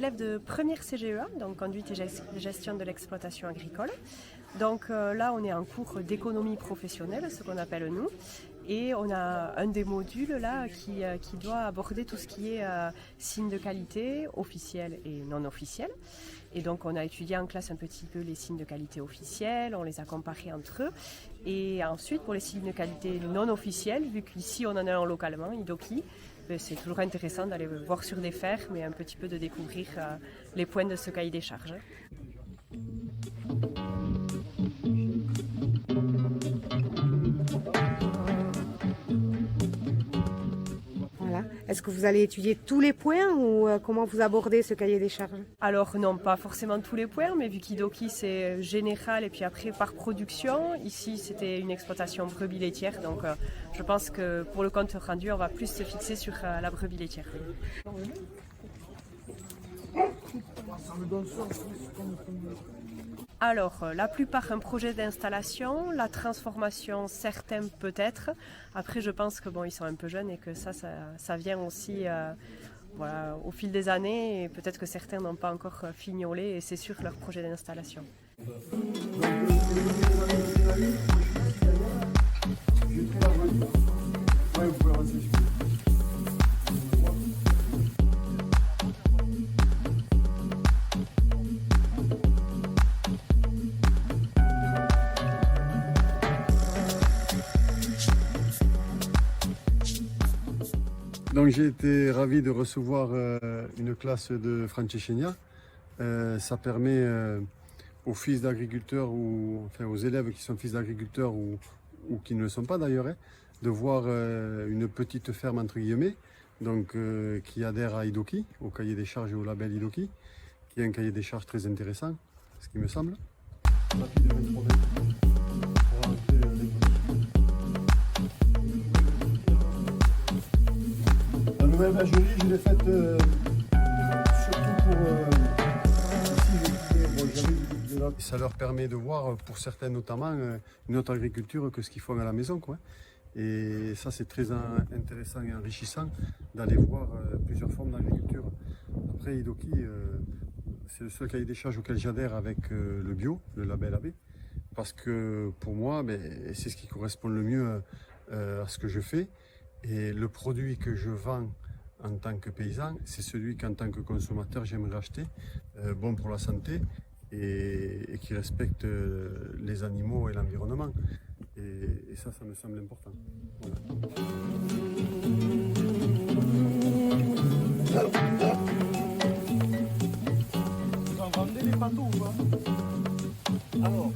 élève de première CGEA, donc conduite et gestion de l'exploitation agricole. Donc là, on est en cours d'économie professionnelle, ce qu'on appelle nous. Et on a un des modules là qui doit aborder tout ce qui est signes de qualité officiels et non officiels. Et donc on a étudié en classe un petit peu les signes de qualité officiels, on les a comparés entre eux. Et ensuite pour les signes de qualité non officiels, vu qu'ici on en a un localement, Idoki, c'est toujours intéressant d'aller voir sur des fers, mais un petit peu de découvrir les points de ce cahier des charges. Est-ce que vous allez étudier tous les points ou comment vous abordez ce cahier des charges? Alors non, pas forcément tous les points, mais vu qu'Idoki c'est général et puis après par production, ici c'était une exploitation brebis laitière, donc je pense que pour le compte rendu on va plus se fixer sur la brebis laitière. Alors, la plupart un projet d'installation, la transformation certains peut-être. Après, je pense que bon, ils sont un peu jeunes et que ça vient aussi voilà, au fil des années. Et peut-être que certains n'ont pas encore fignolé et c'est sur leur projet d'installation. Donc j'ai été ravi de recevoir une classe de Francescegna. Ça permet aux fils d'agriculteurs ou enfin aux élèves qui sont fils d'agriculteurs ou qui ne le sont pas d'ailleurs, de voir une petite ferme entre guillemets, donc qui adhère à Idoki, au cahier des charges et au label Idoki, qui est un cahier des charges très intéressant, ce qui me semble. La nouvelle bergerie, je l'ai faite surtout pour ça leur permet de voir, pour certains notamment, une autre agriculture que ce qu'ils font à la maison, quoi. Et ça, c'est très intéressant et enrichissant d'aller voir plusieurs formes d'agriculture. Après, Idoki, c'est le seul cahier des charges auquel j'adhère avec le bio, le label AB, parce que pour moi, c'est ce qui correspond le mieux à ce que je fais. Et le produit que je vends en tant que paysan, c'est celui qu'en tant que consommateur j'aimerais acheter, bon pour la santé et qui respecte les animaux et l'environnement. Et ça me semble important. Voilà. Vous en vendez les panneaux ou pas? Alors.